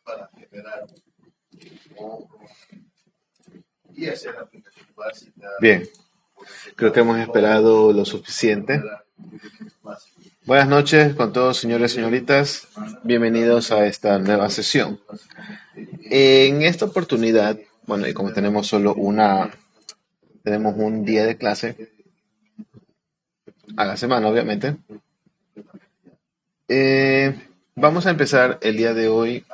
para generar y hacer la aplicación básica. Bien, creo que hemos esperado lo suficiente. Buenas noches con todos, señores y señoritas. Bienvenidos a esta nueva sesión. En esta oportunidad, bueno, y como tenemos un día de clase a la semana, obviamente. Vamos a empezar el día de hoy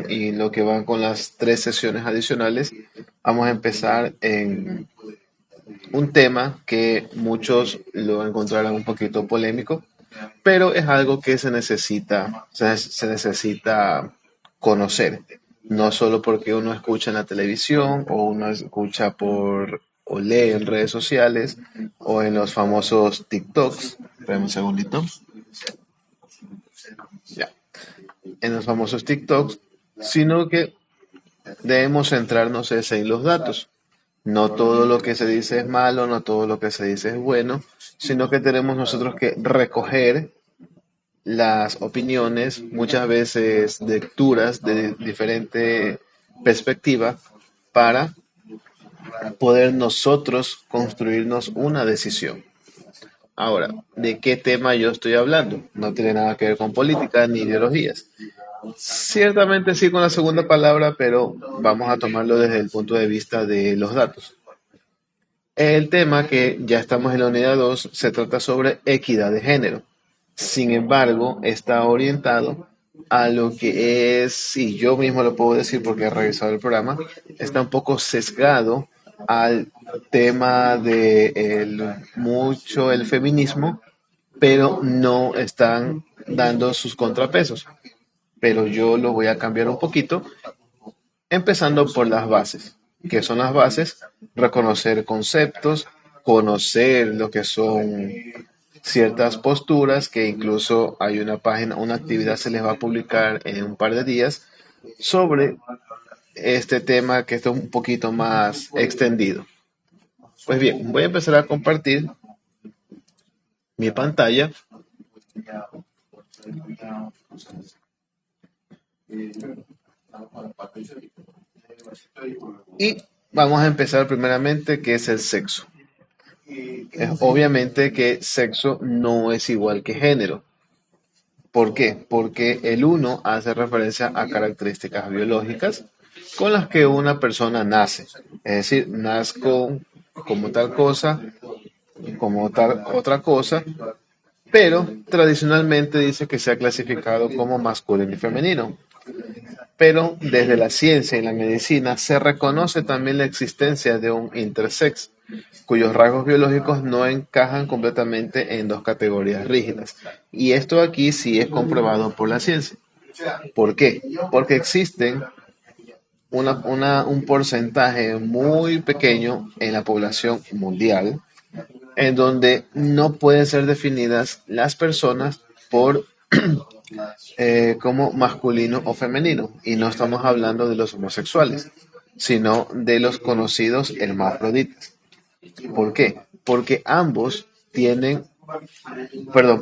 y lo que van con las 3 sesiones adicionales. Vamos a empezar en un tema que muchos lo encontrarán un poquito polémico, pero es algo que se necesita conocer, no solo porque uno escucha en la televisión o uno escucha o lee en redes sociales o en los famosos TikToks. Espérame un segundito. Ya. En los famosos TikToks, sino que debemos centrarnos en los datos. No todo lo que se dice es malo, no todo lo que se dice es bueno, sino que tenemos nosotros que recoger las opiniones, muchas veces lecturas de diferente perspectiva, para poder nosotros construirnos una decisión. Ahora, ¿de qué tema yo estoy hablando? No tiene nada que ver con política ni ideologías. Ciertamente sí con la segunda palabra, pero vamos a tomarlo desde el punto de vista de los datos. El tema que ya estamos en la unidad 2 se trata sobre equidad de género. Sin embargo, está orientado a lo que es, y yo mismo lo puedo decir porque he revisado el programa, está un poco sesgado al tema de mucho el feminismo, pero no están dando sus contrapesos. Pero yo lo voy a cambiar un poquito, empezando por las bases. ¿Qué son las bases? Reconocer conceptos, conocer lo que son ciertas posturas, que incluso hay una página, una actividad se les va a publicar en un par de días sobre este tema que está un poquito más extendido. Pues bien, voy a empezar a compartir mi pantalla. Y vamos a empezar primeramente, ¿qué es el sexo? Es obviamente que sexo no es igual que género. ¿Por qué? Porque el uno hace referencia a características biológicas con las que una persona nace. Es decir, nazco como tal cosa, como tal otra cosa, pero tradicionalmente dice que se ha clasificado como masculino y femenino. Pero desde la ciencia y la medicina se reconoce también la existencia de un intersex, cuyos rasgos biológicos no encajan completamente en dos categorías rígidas. Y esto aquí sí es comprobado por la ciencia. ¿Por qué? Porque existen un porcentaje muy pequeño en la población mundial en donde no pueden ser definidas las personas por como masculino o femenino. Y no estamos hablando de los homosexuales, sino de los conocidos hermafroditas. ¿Por qué? Porque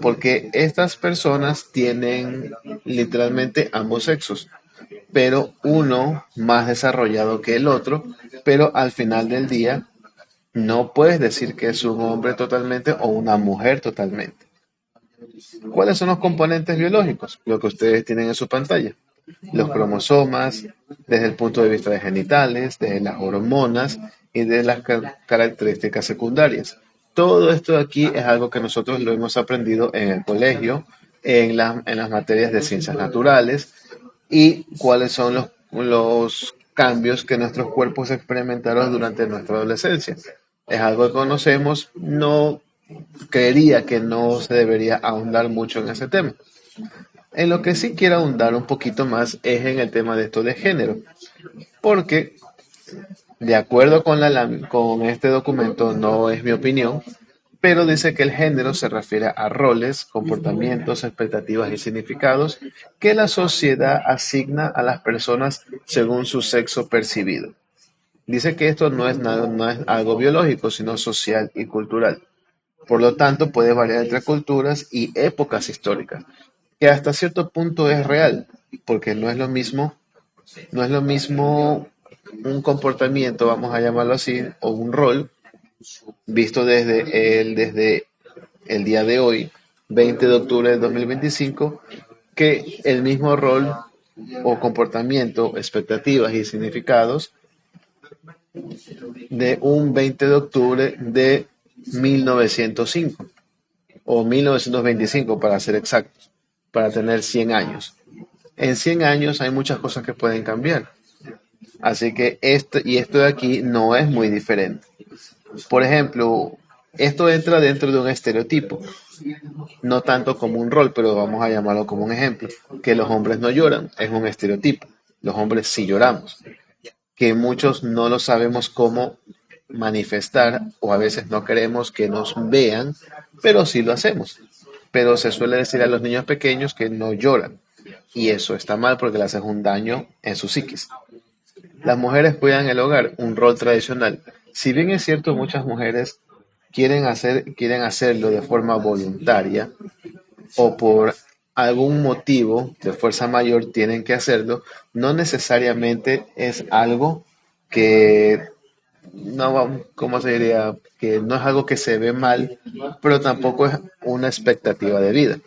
porque estas personas tienen literalmente ambos sexos, pero uno más desarrollado que el otro, pero al final del día no puedes decir que es un hombre totalmente o una mujer totalmente. ¿Cuáles son los componentes biológicos? Lo que ustedes tienen en su pantalla. Los cromosomas, desde el punto de vista de genitales, de las hormonas y de las características secundarias. Todo esto de aquí es algo que nosotros lo hemos aprendido en el colegio, en las materias de ciencias naturales, y cuáles son los cambios que nuestros cuerpos experimentaron durante nuestra adolescencia. Es algo que conocemos, no creería que no se debería ahondar mucho en ese tema. En lo que sí quiero ahondar un poquito más es en el tema de esto de género, porque de acuerdo con este documento, no es mi opinión, pero dice que el género se refiere a roles, comportamientos, expectativas y significados que la sociedad asigna a las personas según su sexo percibido. Dice que esto no es algo biológico, sino social y cultural. Por lo tanto, puede variar entre culturas y épocas históricas. que hasta cierto punto es real, porque no es lo mismo un comportamiento, vamos a llamarlo así, o un rol visto desde el día de hoy, 20 de octubre del 2025, que el mismo rol o comportamiento, expectativas y significados de un 20 de octubre de 1905 o 1925 para ser exactos, para tener 100 años. En 100 años hay muchas cosas que pueden cambiar. Así que esto de aquí no es muy diferente. Por ejemplo, esto entra dentro de un estereotipo, no tanto como un rol, pero vamos a llamarlo como un ejemplo, que los hombres no lloran, es un estereotipo. Los hombres sí lloramos, que muchos no lo sabemos cómo manifestar o a veces no queremos que nos vean, pero sí lo hacemos. Pero se suele decir a los niños pequeños que no lloran y eso está mal porque le haces un daño en su psiquis. Las mujeres cuidan el hogar, un rol tradicional. Si bien es cierto, muchas mujeres quieren hacerlo de forma voluntaria o por algún motivo de fuerza mayor tienen que hacerlo, no necesariamente es algo que no, ¿cómo se diría? Que no es algo que se ve mal, pero tampoco es una expectativa de vida,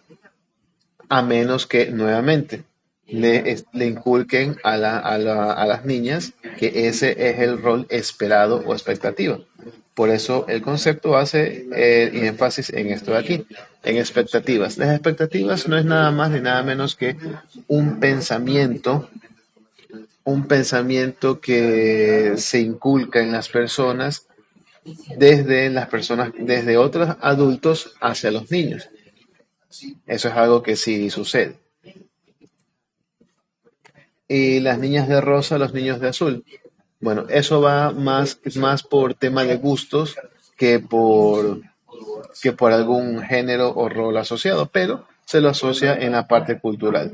a menos que nuevamente le inculquen a las niñas que ese es el rol esperado o expectativa. Por eso el concepto hace énfasis en esto de aquí, en expectativas. Las expectativas no es nada más ni nada menos que un pensamiento, un pensamiento que se inculca en las personas, desde otros adultos hacia los niños. Eso es algo que sí sucede. Y las niñas de rosa, los niños de azul. Bueno, eso va más por tema de gustos que por, que por algún género o rol asociado, pero se lo asocia en la parte cultural.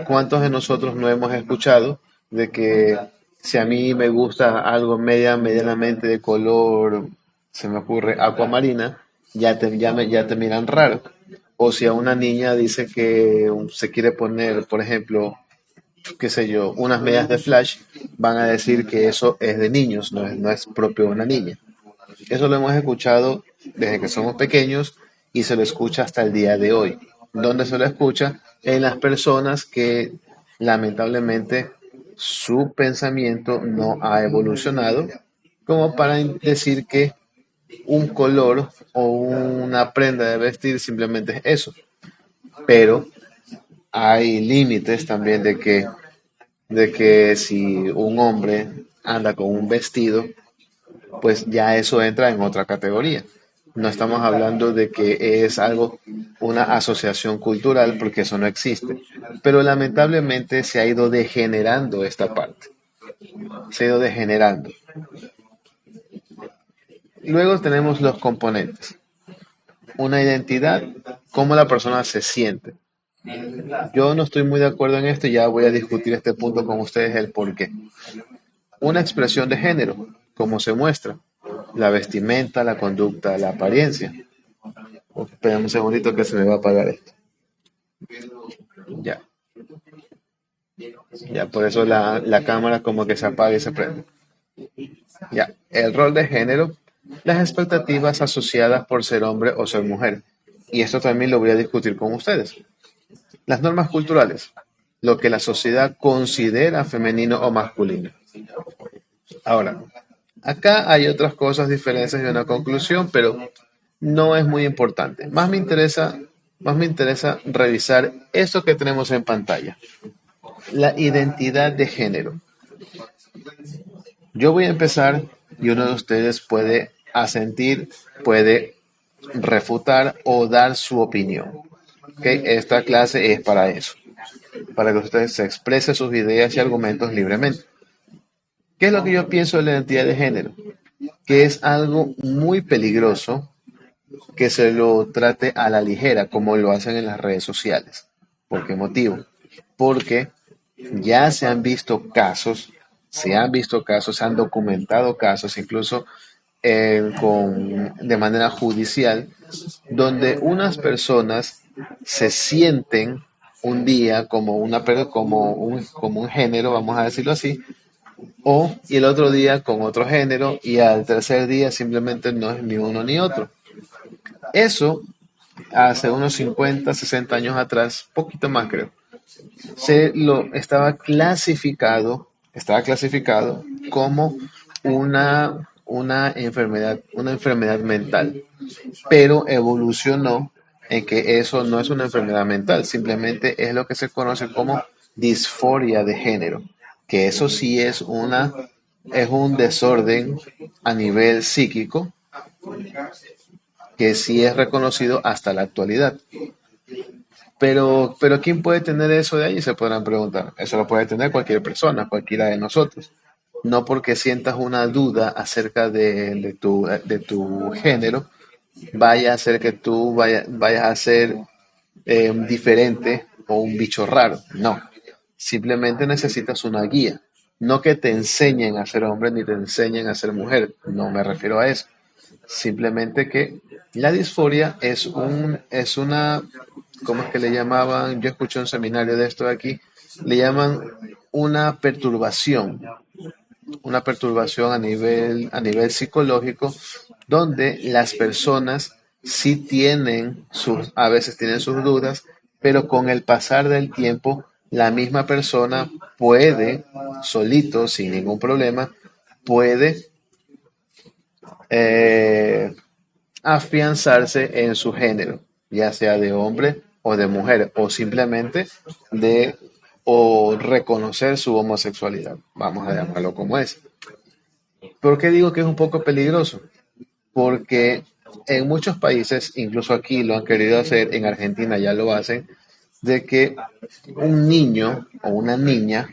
¿Cuántos de nosotros no hemos escuchado de que si a mí me gusta algo medianamente de color, se me ocurre, acuamarina, ya te miran raro? O si a una niña dice que se quiere poner, por ejemplo, qué sé yo, unas medias de flash, van a decir que eso es de niños, no es propio de una niña. Eso lo hemos escuchado desde que somos pequeños y se lo escucha hasta el día de hoy. ¿Dónde se lo escucha? En las personas que lamentablemente su pensamiento no ha evolucionado como para decir que un color o una prenda de vestir simplemente es eso. Pero hay límites también de que si un hombre anda con un vestido, pues ya eso entra en otra categoría. No estamos hablando de que es algo, una asociación cultural, porque eso no existe. Pero lamentablemente se ha ido degenerando esta parte. Se ha ido degenerando. Luego tenemos los componentes. Una identidad, cómo la persona se siente. Yo no estoy muy de acuerdo en esto y ya voy a discutir este punto con ustedes el por qué. Una expresión de género, cómo se muestra. La vestimenta, la conducta, la apariencia. Espera un segundito que se me va a apagar esto. Ya, ya, por eso la cámara como que se apaga y se prende. Ya, el rol de género, las expectativas asociadas por ser hombre o ser mujer. Y esto también lo voy a discutir con ustedes. Las normas culturales, lo que la sociedad considera femenino o masculino. Ahora, acá hay otras cosas, diferencias y una conclusión, pero no es muy importante. Más me interesa revisar esto que tenemos en pantalla. La identidad de género. Yo voy a empezar y uno de ustedes puede asentir, puede refutar o dar su opinión. ¿Ok? Esta clase es para eso, para que ustedes se expresen sus ideas y argumentos libremente. ¿Qué es lo que yo pienso de la identidad de género? Que es algo muy peligroso que se lo trate a la ligera, como lo hacen en las redes sociales. ¿Por qué motivo? Porque ya se han documentado casos, incluso de manera judicial, donde unas personas se sienten un día como como un género, vamos a decirlo así, y el otro día con otro género, y al tercer día simplemente no es ni uno ni otro. Eso hace unos 50 60 años atrás, poquito más creo, se lo estaba clasificado como una enfermedad mental, pero evolucionó en que eso no es una enfermedad mental, simplemente es lo que se conoce como disforia de género, que eso sí es un desorden a nivel psíquico que sí es reconocido hasta la actualidad. Pero ¿quién puede tener eso de ahí? Se podrán preguntar. Eso lo puede tener cualquier persona, cualquiera de nosotros. No porque sientas una duda acerca de tu género, vaya a hacer que vayas a ser diferente o un bicho raro. No. Simplemente necesitas una guía. No que te enseñen a ser hombre ni te enseñen a ser mujer. No me refiero a eso. Simplemente que la disforia es una, ¿cómo es que le llamaban? Yo escuché un seminario de esto de aquí, le llaman una una perturbación a nivel psicológico, donde las personas sí a veces tienen sus dudas, pero con el pasar del tiempo, la misma persona puede, solito, sin ningún problema, puede eh, afianzarse en su género, ya sea de hombre o de mujer, o simplemente de o reconocer su homosexualidad, vamos a llamarlo como es. ¿Por qué digo que es un poco peligroso? Porque en muchos países, incluso aquí lo han querido hacer, en Argentina ya lo hacen, de que un niño o una niña,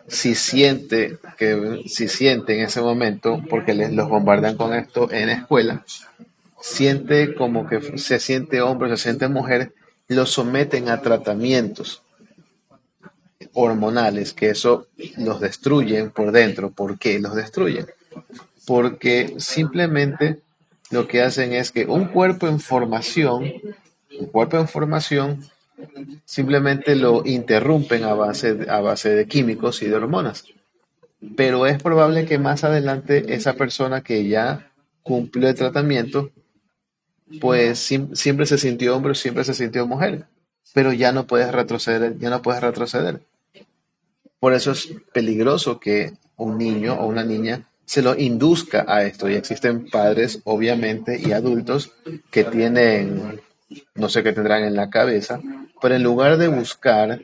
si siente en ese momento, porque los bombardean con esto en la escuela, siente como que se siente hombre, se siente mujer, lo someten a tratamientos hormonales, que eso los destruyen por dentro. ¿Por qué los destruyen? Porque simplemente lo que hacen es que un cuerpo en formación, simplemente lo interrumpen a base de químicos y de hormonas. Pero es probable que más adelante esa persona que ya cumplió el tratamiento pues siempre se sintió hombre, siempre se sintió mujer, pero ya no puedes retroceder, ya no puedes retroceder. Por eso es peligroso que un niño o una niña se lo induzca a esto. Y existen padres, obviamente, y adultos que tienen, no sé qué tendrán en la cabeza, pero en lugar de buscar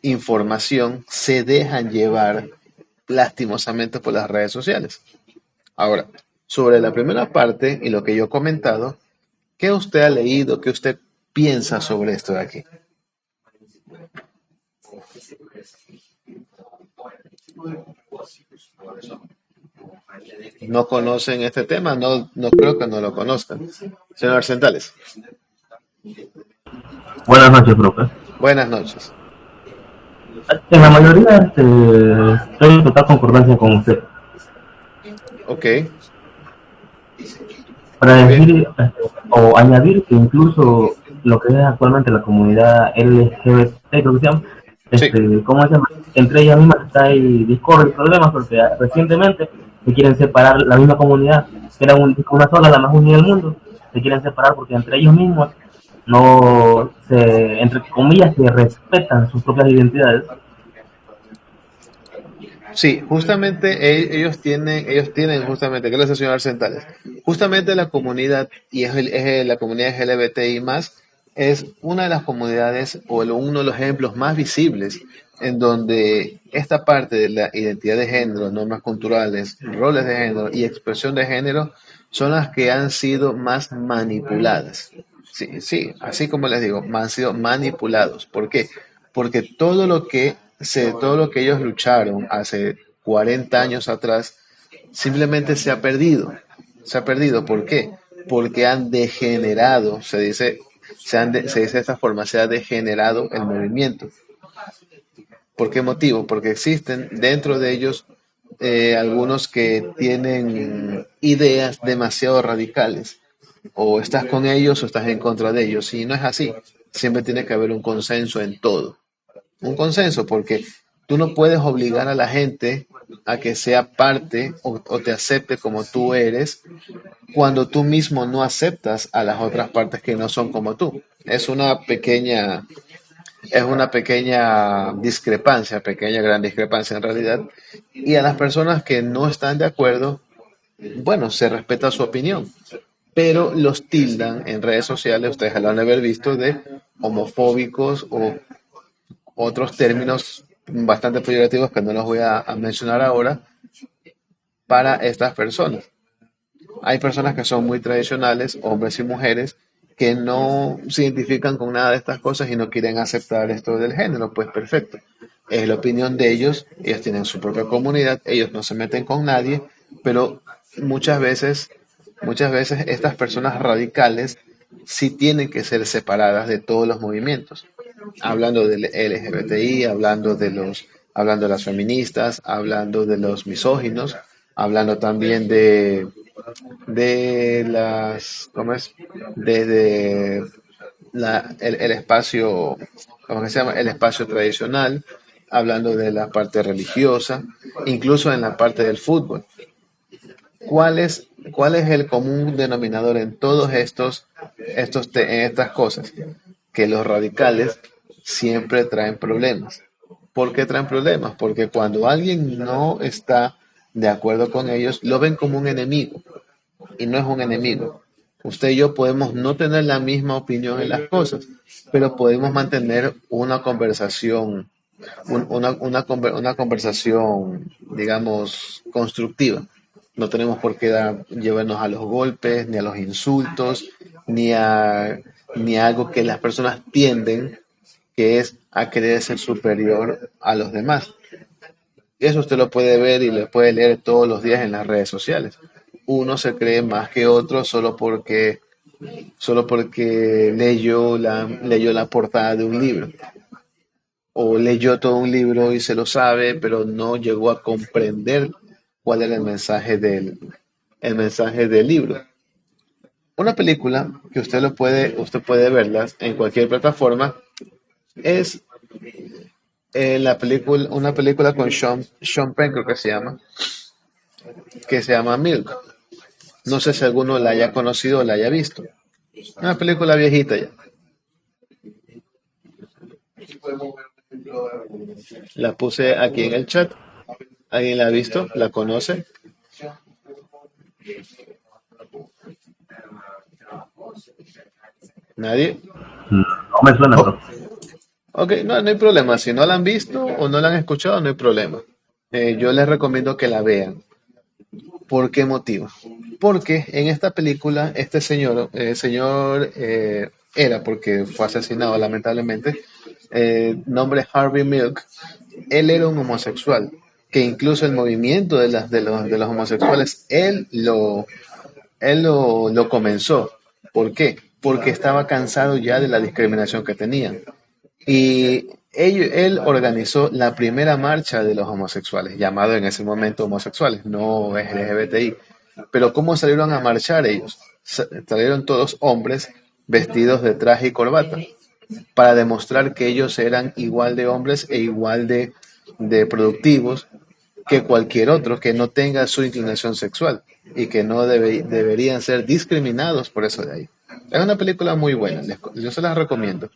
información, se dejan llevar lastimosamente por las redes sociales. Ahora, sobre la primera parte y lo que yo he comentado, ¿qué usted ha leído? ¿Qué usted piensa sobre esto de aquí? ¿No conocen este tema? No, no creo que no lo conozcan. Señor Arcentales, Buenas noches, profe. buenas noches. En la mayoría estoy en total concordancia con usted. Ok, Para muy bien. decir o añadir que incluso lo que es actualmente la comunidad LGBT, creo que se llama, Sí, ¿cómo se llama? Entre ellas mismas está ahí discordia y problemas porque recientemente se quieren separar la misma comunidad, que era una sola, la más unida del mundo, se quieren separar porque entre ellos mismos no se, entre comillas, se respetan sus propias identidades. sí, justamente ellos tienen justamente, gracias señor Arcentales, justamente la comunidad, y la comunidad LGBTI más, es una de las comunidades uno de los ejemplos más visibles en donde esta parte de la identidad de género, normas culturales, roles de género y expresión de género son las que han sido más manipuladas. Sí, sí, así como les digo, han sido manipulados. ¿Por qué? Porque todo lo que ellos lucharon hace 40 años atrás simplemente se ha perdido. Se ha perdido. ¿Por qué? Porque han degenerado, se dice de esta forma, se ha degenerado el movimiento. ¿Por qué motivo? Porque existen dentro de ellos algunos que tienen ideas demasiado radicales. O estás con ellos o estás en contra de ellos. Y no es así. Siempre tiene que haber un consenso en todo. Un consenso, porque tú no puedes obligar a la gente a que sea parte o te acepte como tú eres cuando tú mismo no aceptas a las otras partes que no son como tú. Es una pequeña discrepancia, pequeña gran discrepancia en realidad. Y a las personas que no están de acuerdo, bueno, se respeta su opinión, pero los tildan en redes sociales, ustedes lo han de haber visto, de homofóbicos o otros términos bastante peyorativos que no los voy a mencionar ahora para estas personas. Hay personas que son muy tradicionales, hombres y mujeres, que no se identifican con nada de estas cosas y no quieren aceptar esto del género. Pues perfecto. Es la opinión de ellos tienen su propia comunidad, ellos no se meten con nadie, pero muchas veces, muchas veces estas personas radicales sí tienen que ser separadas de todos los movimientos. Hablando del LGBTI, hablando de las feministas, hablando de los misóginos, hablando también de las, ¿cómo es? Desde el espacio, ¿cómo que se llama? El espacio tradicional, hablando de la parte religiosa, incluso en la parte del fútbol. ¿Cuál es el común denominador en todos en estas cosas? Que los radicales siempre traen problemas. ¿Por qué traen problemas? Porque cuando alguien no está de acuerdo con ellos, lo ven como un enemigo y no es un enemigo. Usted y yo podemos no tener la misma opinión en las cosas, pero podemos mantener una conversación, una conversación, digamos, constructiva. No tenemos por qué llevarnos a los golpes, ni a los insultos, ni a algo que las personas tienden, que es a querer ser superior a los demás. Eso usted lo puede ver y lo puede leer todos los días en las redes sociales. Uno se cree más que otro solo porque leyó la portada de un libro o leyó todo un libro y se lo sabe, pero no llegó a comprender cuál era el mensaje del libro. Una película que usted puede verlas en cualquier plataforma es una película con Sean Penn, creo que se llama Milk. No sé si alguno la haya conocido o la haya visto. Una película viejita ya. La puse aquí en el chat. ¿Alguien la ha visto? ¿La conoce? ¿Nadie? No me suena, Oh, bro. ok, no hay problema. Si no la han visto o no la han escuchado, no hay problema. Yo les recomiendo que la vean. ¿Por qué motivo? Porque en esta película, este señor era, porque fue asesinado lamentablemente, nombre Harvey Milk, él era un homosexual, que incluso el movimiento de los homosexuales, él lo comenzó. ¿Por qué? Porque estaba cansado ya de la discriminación que tenían. Y él organizó la primera marcha de los homosexuales, llamado en ese momento homosexuales, no LGBTI. Pero ¿cómo salieron a marchar ellos? Salieron todos hombres vestidos de traje y corbata para demostrar que ellos eran igual de hombres e igual de productivos que cualquier otro que no tenga su inclinación sexual y que no deberían ser discriminados por eso de ahí. Es una película muy buena, yo se las recomiendo.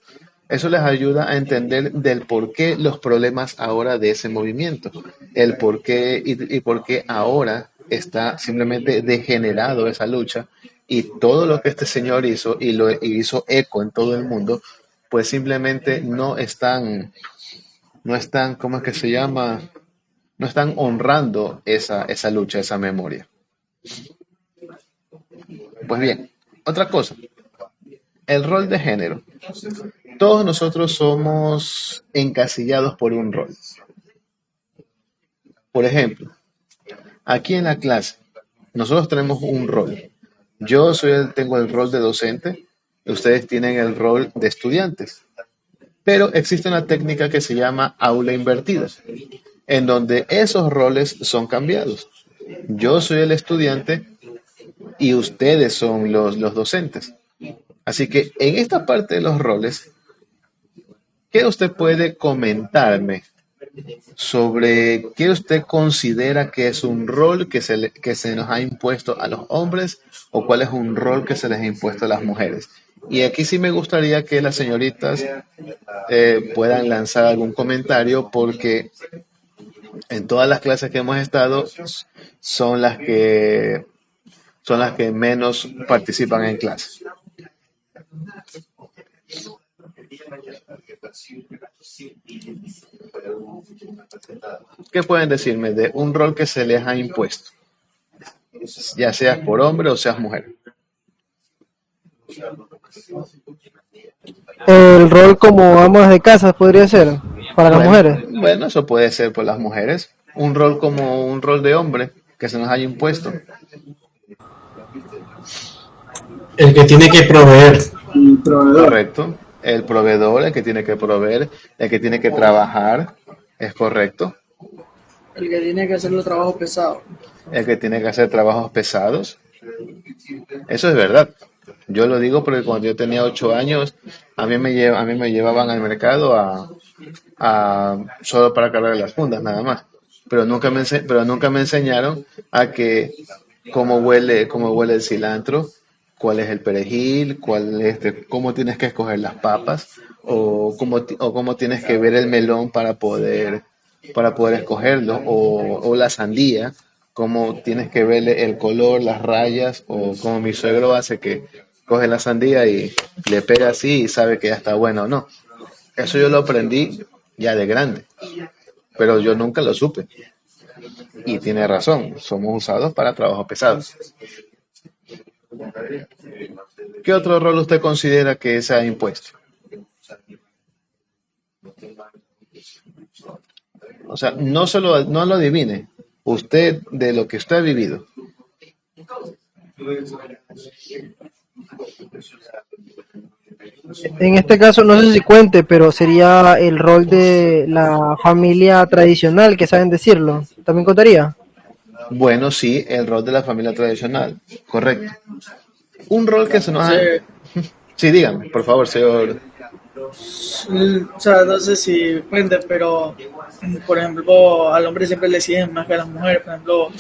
Eso les ayuda a entender del por qué los problemas ahora de ese movimiento, el por qué y por qué ahora está simplemente degenerado esa lucha y todo lo que este señor hizo y lo hizo eco en todo el mundo, pues simplemente no están, ¿cómo es que se llama? No están honrando esa lucha, esa memoria. Pues bien, otra cosa, el rol de género. Todos nosotros somos encasillados por un rol. Por ejemplo, aquí en la clase, nosotros tenemos un rol. Tengo el rol de docente, ustedes tienen el rol de estudiantes. Pero existe una técnica que se llama aula invertida, en donde esos roles son cambiados. Yo soy el estudiante y ustedes son los docentes. Así que en esta parte de los roles, ¿Qué usted puede comentarme sobre qué usted considera que es un rol que se nos ha impuesto a los hombres o cuál es un rol que se les ha impuesto a las mujeres? Y aquí sí me gustaría que las señoritas puedan lanzar algún comentario porque en todas las clases que hemos estado son las que son las que menos participan en clase. ¿Qué pueden decirme de un rol que se les ha impuesto, ya seas por hombre o seas mujer? El rol como amas de casa podría ser para las Bueno, mujeres. bueno, eso puede ser por las mujeres. Un rol como un rol de hombre que se nos haya impuesto. El que tiene que proveer. Correcto. El proveedor, el que tiene que proveer, el que tiene que trabajar, es correcto. El que tiene que hacer los trabajos pesados. El que tiene que hacer trabajos pesados. Eso es verdad. Yo lo digo porque cuando yo tenía 8 años, a mí me llevaban al mercado solo para cargar las fundas, nada más. Pero nunca me enseñaron a que cómo huele el cilantro, cuál es el perejil, cómo tienes que escoger las papas, o cómo tienes que ver el melón para poder escogerlo, o la sandía, cómo tienes que verle el color, las rayas, o como mi suegro hace que coge la sandía y le pega así y sabe que ya está bueno o no. Eso yo lo aprendí ya de grande, pero yo nunca lo supe. Y tiene razón, somos usados para trabajos pesados. ¿Qué otro rol usted considera que se ha impuesto? O sea, no lo adivine. Usted, de lo que usted ha vivido. En este caso, no sé si cuente, pero sería el rol de la familia tradicional, que saben decirlo. ¿También contaría? Bueno, sí, el rol de la familia tradicional. Correcto. Un rol que se nos Sí, ha... Sí, dígame, por favor, señor. o sea, no sé si cuente, pero por ejemplo, al hombre siempre le exigen más que a las mujeres, por ejemplo,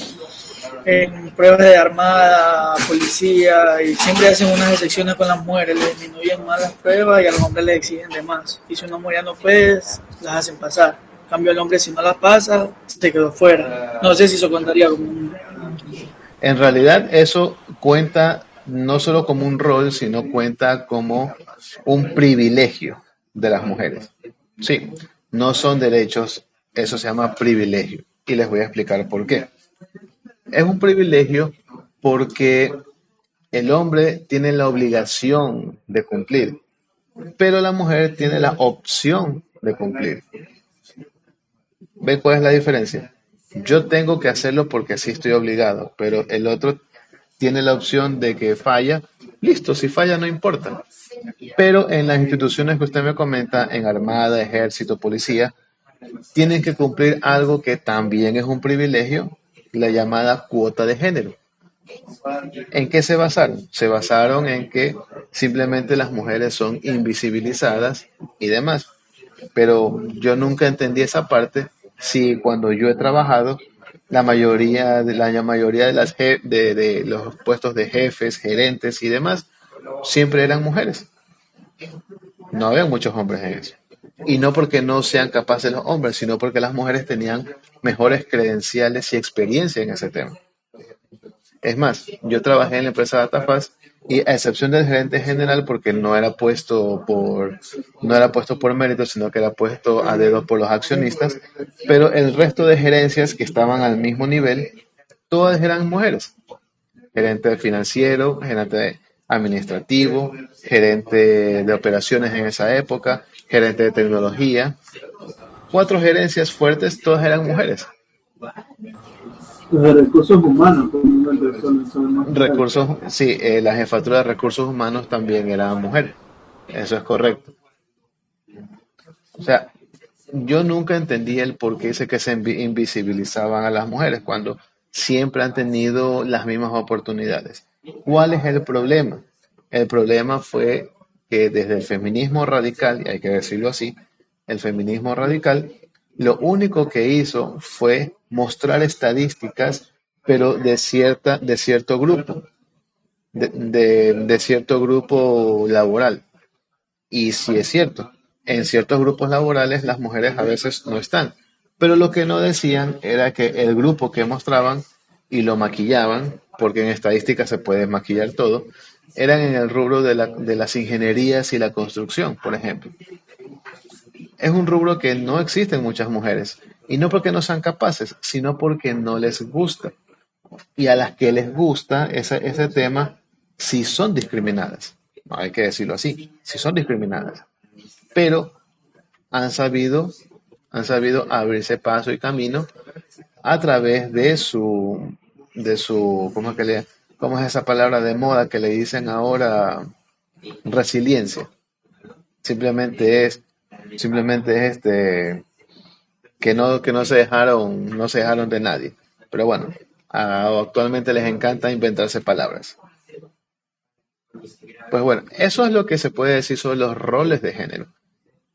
en pruebas de armada, policía, y siempre hacen unas excepciones con las mujeres, le disminuyen más las pruebas y a los hombres les exigen de más. Y si una mujer ya no puede, las hacen pasar. En cambio, el hombre si no las pasa, se quedó fuera. No sé si eso contaría como un... En realidad eso cuenta no solo como un rol, sino cuenta como un privilegio de las mujeres. Sí, no son derechos, eso se llama privilegio. Y les voy a explicar por qué. Es un privilegio porque el hombre tiene la obligación de cumplir, pero la mujer tiene la opción de cumplir. ¿Ve cuál es la diferencia? Yo tengo que hacerlo porque así estoy obligado, pero el otro tiene la opción de que falla. Listo, si falla no importa. Pero en las instituciones que usted me comenta, en Armada, Ejército, Policía, tienen que cumplir algo que también es un privilegio, la llamada cuota de género. ¿En qué se basaron? Se basaron en que simplemente las mujeres son invisibilizadas y demás. Pero yo nunca entendí esa parte si cuando yo he trabajado la mayoría de de los puestos de jefes, gerentes y demás siempre eran mujeres. No había muchos hombres en eso. Y no porque no sean capaces los hombres, sino porque las mujeres tenían mejores credenciales y experiencia en ese tema. Es más, yo trabajé en la empresa Datafast y a excepción del gerente general, porque no era puesto por mérito, sino que era puesto a dedo por los accionistas, pero el resto de gerencias que estaban al mismo nivel, todas eran mujeres. Gerente financiero, gerente administrativo, gerente de operaciones en esa época, gerente de tecnología. 4 gerencias fuertes, todas eran mujeres. Los de recursos humanos, son más mujeres. Sí, la jefatura de recursos humanos también era mujer. Eso es correcto. O sea, yo nunca entendí el por qué dice que se invisibilizaban a las mujeres cuando siempre han tenido las mismas oportunidades. ¿Cuál es el problema? El problema fue que desde el feminismo radical, y hay que decirlo así, el feminismo radical, lo único que hizo fue mostrar estadísticas, pero de cierto grupo, de cierto grupo laboral. Y sí es cierto, en ciertos grupos laborales las mujeres a veces no están. Pero lo que no decían era que el grupo que mostraban y lo maquillaban, porque en estadística se puede maquillar todo, eran en el rubro de las ingenierías y la construcción, por ejemplo. Es un rubro que no existen muchas mujeres. Y no porque no sean capaces, sino porque no les gusta. Y a las que les gusta ese tema, sí son discriminadas. No hay que decirlo así, sí son discriminadas. Pero han sabido, han sabido abrirse paso y camino a través ¿cómo es cómo es esa palabra de moda que le dicen ahora? Resiliencia. Simplemente es, simplemente es que no se dejaron de nadie. Pero bueno, actualmente les encanta inventarse palabras. Pues bueno, eso es lo que se puede decir sobre los roles de género.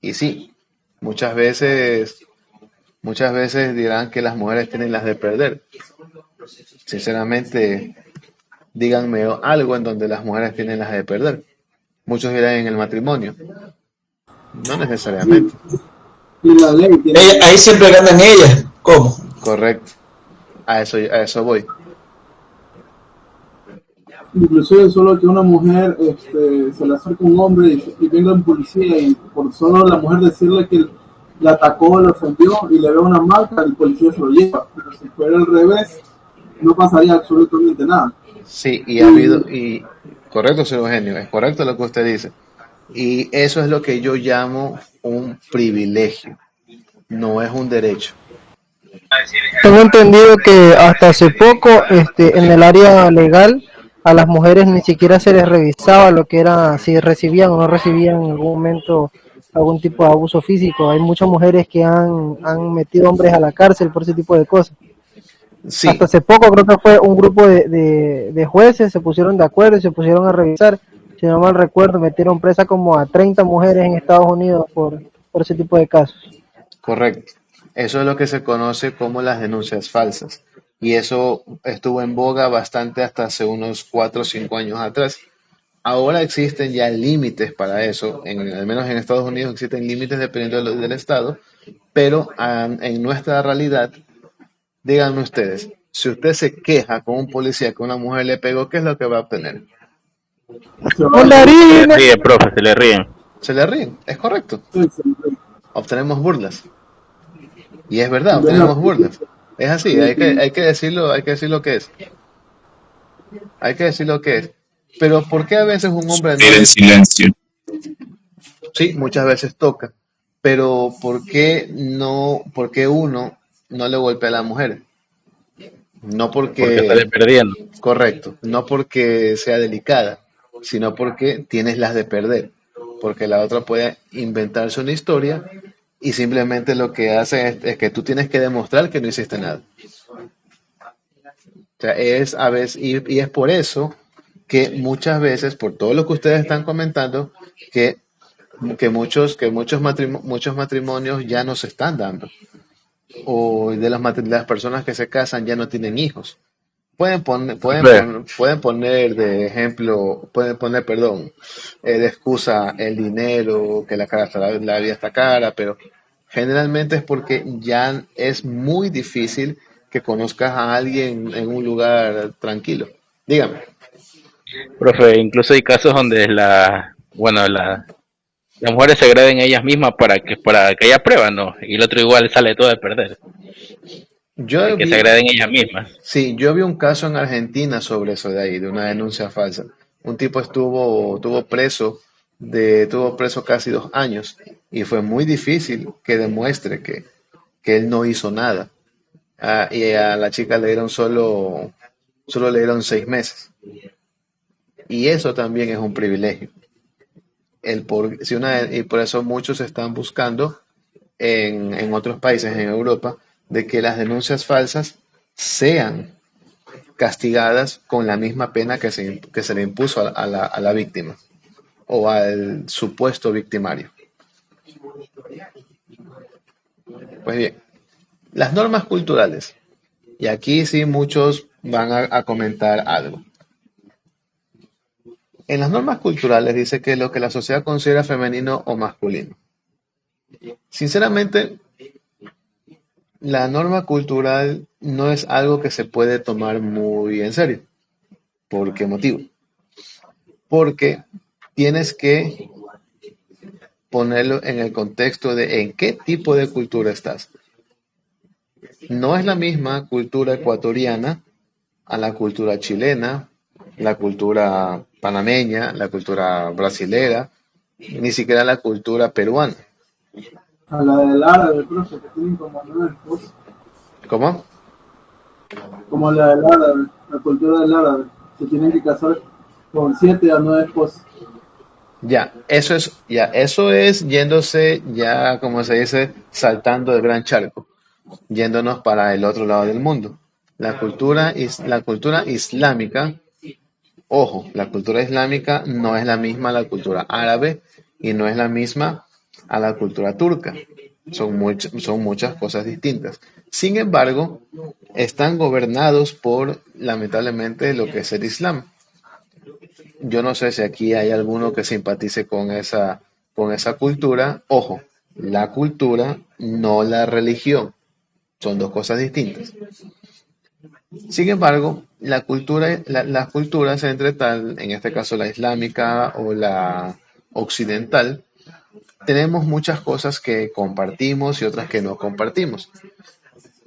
Y sí, muchas veces, muchas veces dirán que las mujeres tienen las de perder. Sinceramente, díganme algo en donde las mujeres tienen las de perder. Muchos dirán en el matrimonio. No necesariamente. Y la ley tiene... Ahí siempre ganan ellas. ¿Cómo? Correcto. A eso voy. Inclusive solo que una mujer se le acerca un hombre y venga un policía y por solo la mujer decirle que la atacó, la ofendió y le ve una marca, el policía se lo lleva. Pero si fuera al revés, no pasaría absolutamente nada. Sí, y ha habido, y correcto, señor Eugenio, es correcto lo que usted dice. Y eso es lo que yo llamo un privilegio, no es un derecho. Tengo entendido que hasta hace poco, en el área legal, a las mujeres ni siquiera se les revisaba lo que era, si recibían o no recibían en algún momento algún tipo de abuso físico. Hay muchas mujeres que han metido hombres a la cárcel por ese tipo de cosas. Sí, Hasta hace poco creo que fue un grupo de jueces, se pusieron de acuerdo y se pusieron a revisar. Si no mal recuerdo, metieron presa como a 30 mujeres en Estados Unidos por ese tipo de casos. correcto. Eso es lo que se conoce como las denuncias falsas. Y eso estuvo en boga bastante hasta hace unos 4 o 5 años atrás. Ahora existen ya límites para eso, al menos en Estados Unidos existen límites dependiendo del estado, pero en nuestra realidad, díganme ustedes, si usted se queja con un policía que una mujer le pegó, ¿qué es lo que va a obtener? Se va a- Se le ¡Mandarina! ríe, profe, se le ríen. Se le ríen, es correcto. Obtenemos burlas. Y es verdad, Ven la- obtenemos burlas. Es así, hay que decir lo que es. Hay que decir lo que es. Pero ¿por qué a veces un hombre no? En silencio. Sí, muchas veces toca. Pero por qué uno no le golpea a la mujer? No Porque sale perdiendo. correcto, no porque sea delicada, sino porque tienes las de perder. Porque la otra puede inventarse una historia y simplemente lo que hace es que tú tienes que demostrar que no hiciste nada. O sea, es a veces, y es por eso que muchas veces, por todo lo que ustedes están comentando, muchos matrimonios ya no se están dando. O de las personas que se casan ya no tienen hijos. Pueden poner de ejemplo, perdón, de excusa el dinero, que la vida está cara, pero generalmente es porque ya es muy difícil que conozcas a alguien en un lugar tranquilo. Dígame. Profe, incluso hay casos donde las mujeres se agreden ellas mismas para que haya prueba, ¿no? Y el otro igual sale todo de perder. Yo Que vi, se agreden ellas mismas. sí, yo vi un caso en Argentina sobre eso de ahí, de una denuncia falsa. Un tipo tuvo preso casi 2 años y fue muy difícil que demuestre que él no hizo nada. Y a la chica solo le dieron 6 meses. Y eso también es un privilegio. Y por eso muchos están buscando en otros países, en Europa, de que las denuncias falsas sean castigadas con la misma pena que se le impuso a la víctima o al supuesto victimario. Pues bien, las normas culturales. Y aquí sí muchos van a comentar algo. En las normas culturales dice que lo que la sociedad considera femenino o masculino. Sinceramente, la norma cultural no es algo que se puede tomar muy en serio. ¿Por qué motivo? Porque tienes que ponerlo en el contexto de en qué tipo de cultura estás. No es la misma cultura ecuatoriana a la cultura chilena, la cultura panameña, la cultura brasilera, ni siquiera la cultura peruana. A la del árabe, profe, que tienen como 9 esposas. ¿Cómo? Como la del árabe, la cultura del árabe. Se tienen que casar con 7 a 9 esposas. Eso es yéndose, ya como se dice, saltando el gran charco, yéndonos para el otro lado del mundo. La cultura islámica, ojo, la cultura islámica no es la misma a la cultura árabe y no es la misma a la cultura turca. Son muchas cosas distintas. Sin embargo, están gobernados por, lamentablemente, lo que es el Islam. Yo no sé si aquí hay alguno que simpatice con esa cultura. Ojo, la cultura, no la religión. Son dos cosas distintas. Sin embargo, las culturas entre tal, en este caso la islámica o la occidental, tenemos muchas cosas que compartimos y otras que no compartimos.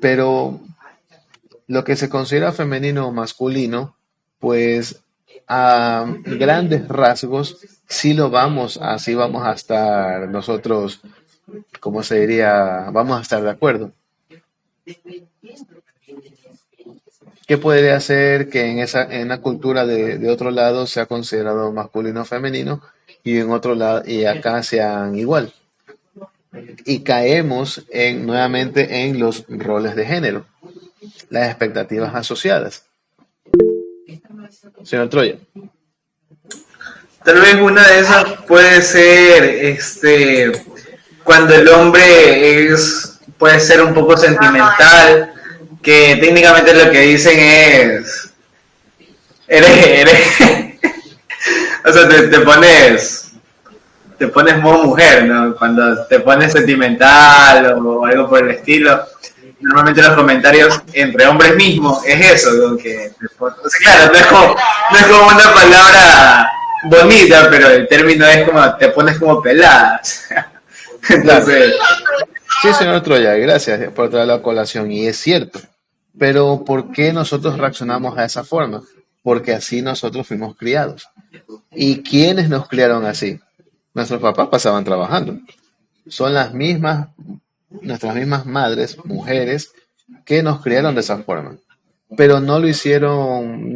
Pero lo que se considera femenino o masculino, pues a grandes rasgos así vamos a estar nosotros, ¿cómo se diría? Vamos a estar de acuerdo. ¿Qué podría hacer que en una cultura de otro lado sea considerado masculino o femenino y en otro lado y acá sean igual? Y caemos nuevamente en los roles de género, las expectativas asociadas. Señor Troya. Tal vez una de esas puede ser cuando el hombre puede ser un poco sentimental, que técnicamente lo que dicen es eres o sea, te pones modo mujer, ¿no? Cuando te pones sentimental o algo por el estilo. Normalmente los comentarios entre hombres mismos es eso, ¿no? O sea, claro, no es como una palabra bonita, pero el término es como te pones como pelada. Entonces, Sí, señor Troya, gracias por traer la colación. Y es cierto. Pero ¿por qué nosotros reaccionamos a esa forma? Porque así nosotros fuimos criados. ¿Y quiénes nos criaron así? Nuestros papás pasaban trabajando. Son nuestras mismas madres, mujeres, que nos criaron de esa forma. Pero no lo hicieron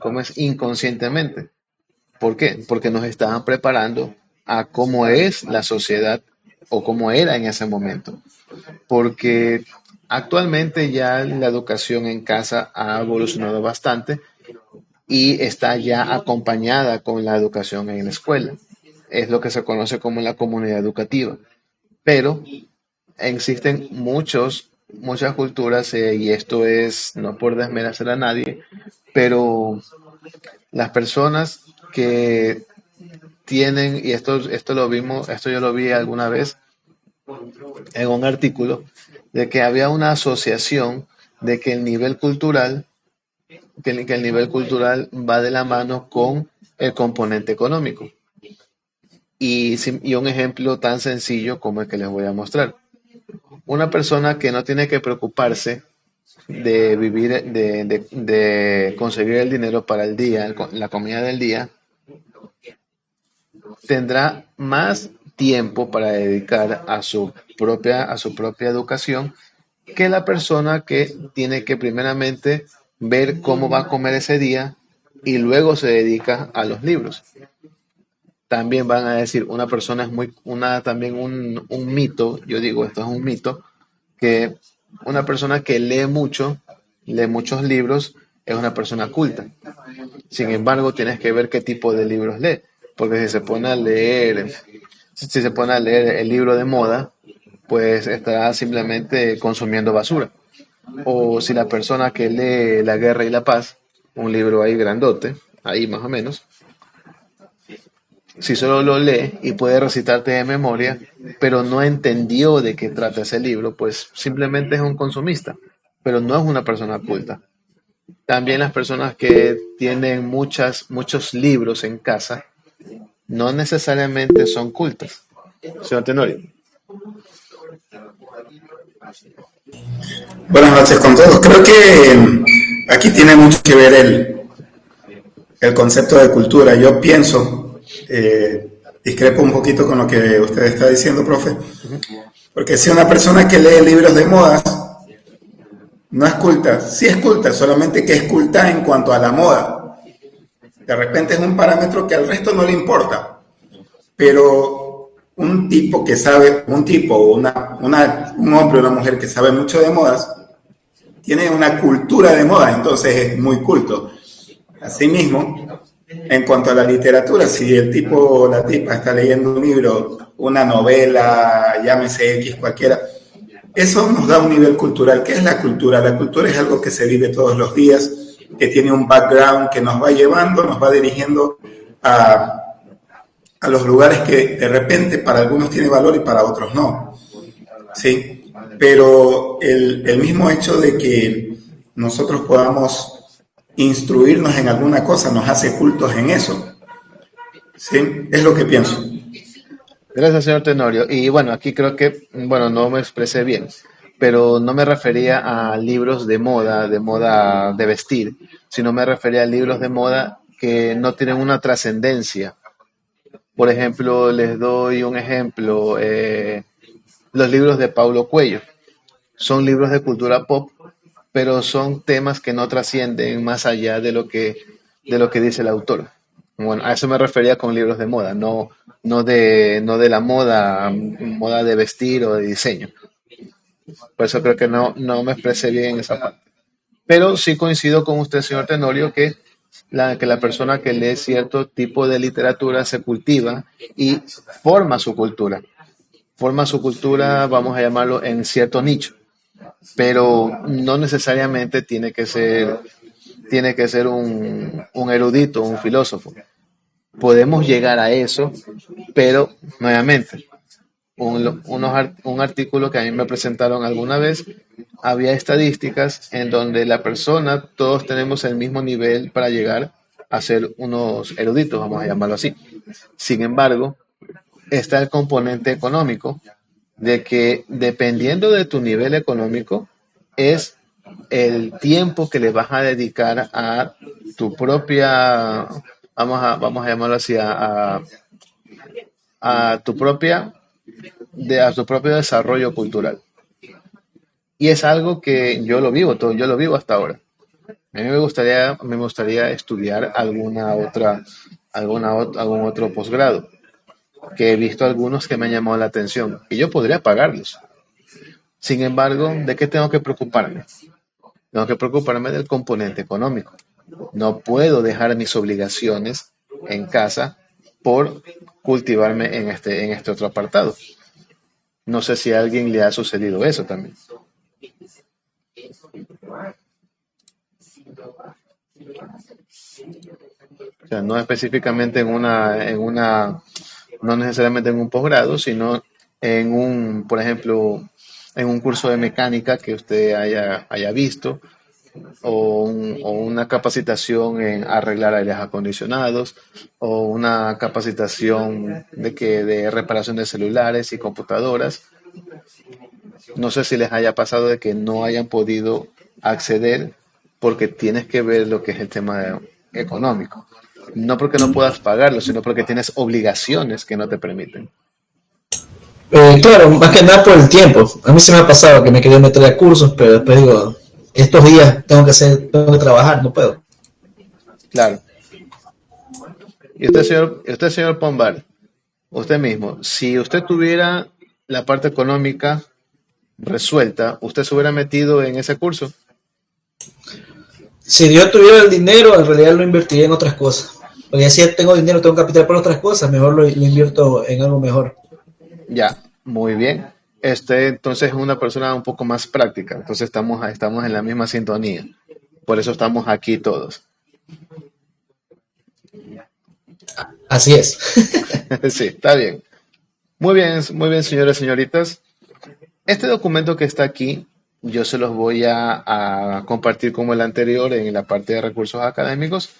¿cómo es? Inconscientemente. ¿Por qué? Porque nos estaban preparando a cómo es la sociedad o cómo era en ese momento. Porque actualmente ya la educación en casa ha evolucionado bastante y está ya acompañada con la educación en la escuela. Es lo que se conoce como la comunidad educativa. Pero existen muchas culturas, y esto es no por desmerecer a nadie, pero las personas que tienen, y esto yo lo vi alguna vez en un artículo, de que había una asociación de que el nivel cultural va de la mano con el componente económico. Y un ejemplo tan sencillo como el que les voy a mostrar. Una persona que no tiene que preocuparse de vivir, de conseguir el dinero para el día, la comida del día, tendrá más tiempo para dedicar a su propia educación que la persona que tiene que primeramente ver cómo va a comer ese día y luego se dedica a los libros. También van a decir, una persona es también un mito, yo digo, esto es un mito, que una persona que lee muchos libros, es una persona culta. Sin embargo, tienes que ver qué tipo de libros lee, porque si se pone a leer Si se pone a leer el libro de moda, pues estará simplemente consumiendo basura. O si la persona que lee La Guerra y la Paz, un libro ahí grandote, ahí más o menos, si solo lo lee y puede recitarte de memoria, pero no entendió de qué trata ese libro, pues simplemente es un consumista, pero no es una persona culta. También las personas que tienen muchos libros en casa no necesariamente son cultas. Señor Tenorio. Buenas noches con todos. Creo que aquí tiene mucho que ver el concepto de cultura. Yo pienso, discrepo un poquito con lo que usted está diciendo, profe, porque si una persona que lee libros de modas no es culta, sí es culta, solamente que es culta en cuanto a la moda. De repente es un parámetro que al resto no le importa, pero un tipo que sabe, un hombre o una mujer que sabe mucho de modas, tiene una cultura de moda, entonces es muy culto. Asimismo, en cuanto a la literatura, si el tipo o la tipa está leyendo un libro, una novela, llámese X cualquiera, eso nos da un nivel cultural. ¿Qué es la cultura? La cultura es algo que se vive todos los días, que tiene un background que nos va llevando, nos va dirigiendo a los lugares que de repente para algunos tiene valor y para otros no. ¿Sí? Pero el mismo hecho de que nosotros podamos instruirnos en alguna cosa nos hace cultos en eso. ¿Sí? Es lo que pienso. Gracias, señor Tenorio. Y bueno, aquí creo que, bueno, no me expresé bien, pero no me refería a libros de moda de vestir, sino me refería a libros de moda que no tienen una trascendencia. Por ejemplo, les doy un ejemplo, los libros de Paulo Coelho. Son libros de cultura pop, pero son temas que no trascienden más allá de lo que dice el autor. Bueno, a eso me refería con libros de moda, no de la moda de vestir o de diseño. Por eso creo que no me expresé bien en esa parte. Pero sí coincido con usted, señor Tenorio, que la persona que lee cierto tipo de literatura se cultiva y forma su cultura. Forma su cultura, vamos a llamarlo, en cierto nicho. Pero no necesariamente tiene que ser un erudito, un filósofo. Podemos llegar a eso, pero nuevamente, un artículo que a mí me presentaron alguna vez, había estadísticas en donde la persona, todos tenemos el mismo nivel para llegar a ser unos eruditos, vamos a llamarlo así. Sin embargo, está el componente económico, de que dependiendo de tu nivel económico, es el tiempo que le vas a dedicar a tu propia, vamos a llamarlo así, a tu propio desarrollo cultural. Y es algo que yo lo vivo hasta ahora. A mí me gustaría estudiar algún otro posgrado, que he visto algunos que me han llamado la atención, y yo podría pagarlos. Sin embargo, ¿de qué tengo que preocuparme? Tengo que preocuparme del componente económico. No puedo dejar mis obligaciones en casa por cultivarme en este otro apartado. No sé si a alguien le ha sucedido eso también. O sea, no específicamente no necesariamente en un posgrado, sino por ejemplo, en un curso de mecánica que usted haya visto, o una capacitación en arreglar aires acondicionados, o una capacitación de reparación de celulares y computadoras. No sé si les haya pasado de que no hayan podido acceder porque tienes que ver lo que es el tema económico. No porque no puedas pagarlo, sino porque tienes obligaciones que no te permiten. Claro, más que nada por el tiempo. A mí se me ha pasado que me quería meter a cursos, pero después digo, estos días tengo que trabajar, no puedo. Claro. Y usted, señor Pombar, usted mismo, si usted tuviera la parte económica resuelta, ¿usted se hubiera metido en ese curso? Si yo tuviera el dinero, en realidad lo invertiría en otras cosas. Porque si tengo dinero, tengo capital para otras cosas, mejor lo invierto en algo mejor. Ya, muy bien. Entonces es una persona un poco más práctica. Entonces estamos en la misma sintonía. Por eso estamos aquí todos. Así es. Sí, está bien. Muy bien, señores y señoritas. Este documento que está aquí, yo se los voy a compartir como el anterior en la parte de recursos académicos.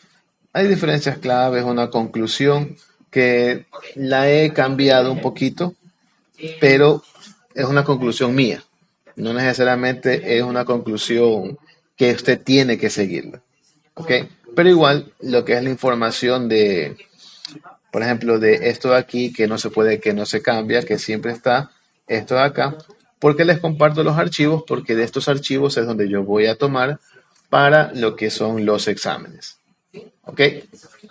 Hay diferencias claves, una conclusión que la he cambiado un poquito, pero es una conclusión mía. No necesariamente es una conclusión que usted tiene que seguirla. ¿Ok? Pero igual, lo que es la información de, por ejemplo, de esto de aquí, que no se puede, que no se cambia, que siempre está, esto de acá. ¿Por qué les comparto los archivos? Porque de estos archivos es donde yo voy a tomar para lo que son los exámenes. ¿Ok?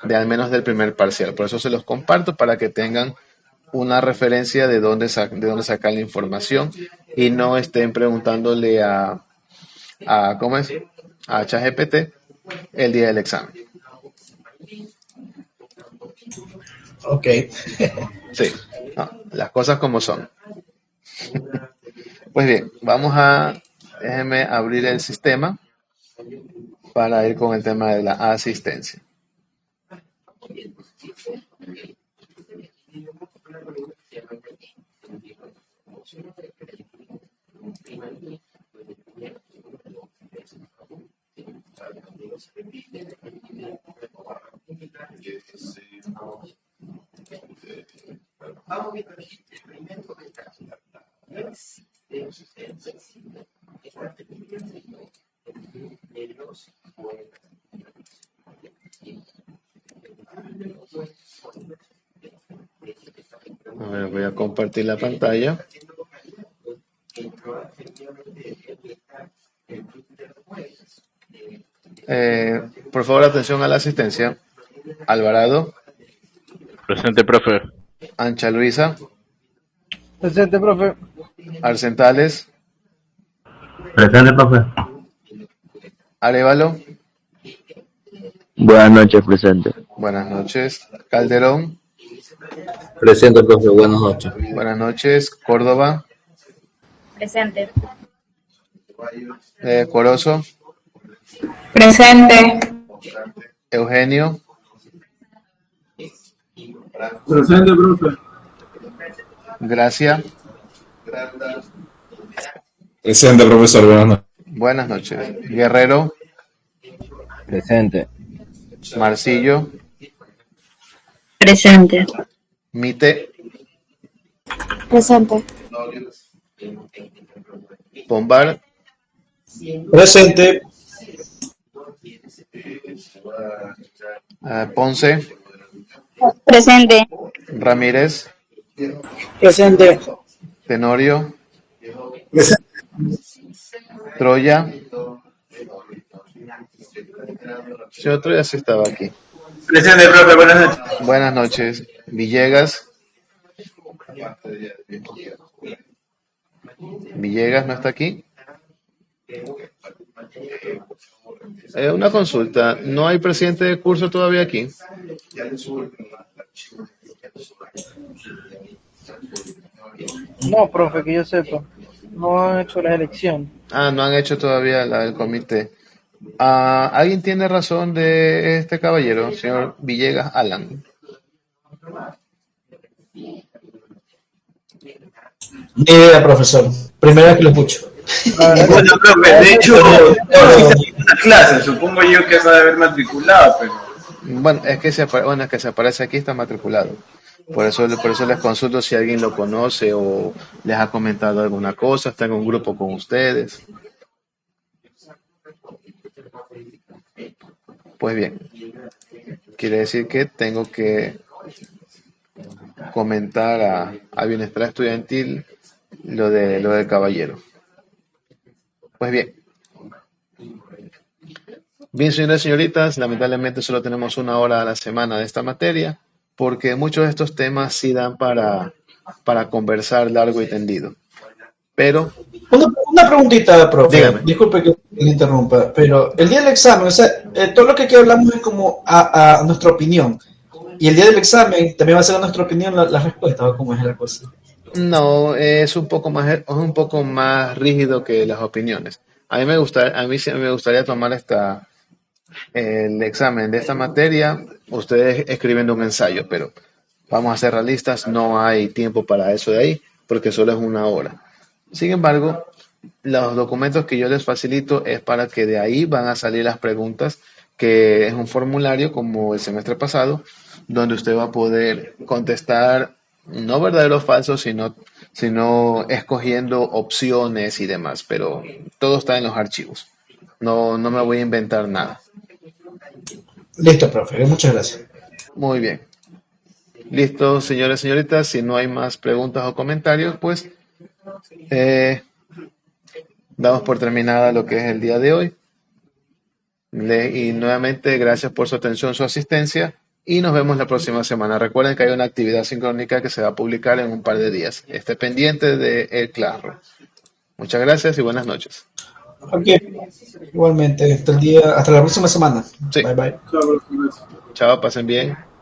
De al menos del primer parcial. Por eso se los comparto para que tengan una referencia de dónde sacar la información y no estén preguntándole ¿cómo es? A ChatGPT el día del examen. Ok. Sí, no, las cosas como son. Pues bien, déjenme abrir el sistema para ir con el tema de la asistencia. A ver, voy a compartir la pantalla. Por favor, atención a la asistencia. Alvarado. Presente, profe. Ancha Luisa. Presente, profe. Arcentales. Presente, profe. Arevalo. Buenas noches, presente. Buenas noches. Calderón. Presente, profe, buenas noches. Buenas noches. Córdoba. Presente. Corozo. Presente. Eugenio. Presente, profe. Gracia. Presente, profesor, buenas noches. Buenas noches. Guerrero. Presente. Marcillo. Presente. Mite. Presente. Pombar. Presente. Ponce. Presente. Ramírez. Presente. Tenorio. Presente. Troya. Señor Troya sí estaba aquí. Presente, profe, buenas noches. Buenas noches. Villegas. Villegas no está aquí. Una consulta. ¿No hay presidente de curso todavía aquí? No, profe, que yo sepa. No han hecho la elección. No han hecho todavía la del comité. ¿Alguien tiene razón de este caballero, señor Villegas Alan? Ni idea, profesor. Primera vez que lo escucho. Bueno, profe, de hecho, una clase, supongo yo que se debe haber matriculado, pero... Bueno, es que se aparece aquí, está matriculado. Por eso les consulto si alguien lo conoce o les ha comentado alguna cosa, está en un grupo con ustedes. Pues bien, quiere decir que tengo que comentar a Bienestar Estudiantil lo del caballero. Pues bien. Bien, señores y señoritas, lamentablemente solo tenemos 1 hora a la semana de esta materia, porque muchos de estos temas sí dan para conversar largo y tendido. Pero... Una preguntita, profe. Dígame. Disculpe que le interrumpa, pero el día del examen, o sea, todo lo que aquí hablamos es como a nuestra opinión. Y el día del examen también va a ser a nuestra opinión la respuesta, ¿o cómo es la cosa? No, es un poco más rígido que las opiniones. A mí sí me gustaría tomar el examen de esta materia, ustedes escribiendo un ensayo, pero vamos a ser realistas, no hay tiempo para eso de ahí, porque solo es una hora. Sin embargo, los documentos que yo les facilito es para que de ahí van a salir las preguntas, que es un formulario como el semestre pasado, donde usted va a poder contestar no verdadero o falso, sino escogiendo opciones y demás, pero todo está en los archivos. No, no me voy a inventar nada. Listo, profe, muchas gracias. Muy bien. Listo, señores y señoritas, si no hay más preguntas o comentarios, pues damos por terminada lo que es el día de hoy. Y nuevamente, gracias por su atención, su asistencia, y nos vemos la próxima semana. Recuerden que hay una actividad sincrónica que se va a publicar en un par de días. Esté pendiente de el Classroom. Muchas gracias y buenas noches. Ok, igualmente, hasta la próxima semana. Sí. Bye bye. Chao, pasen bien.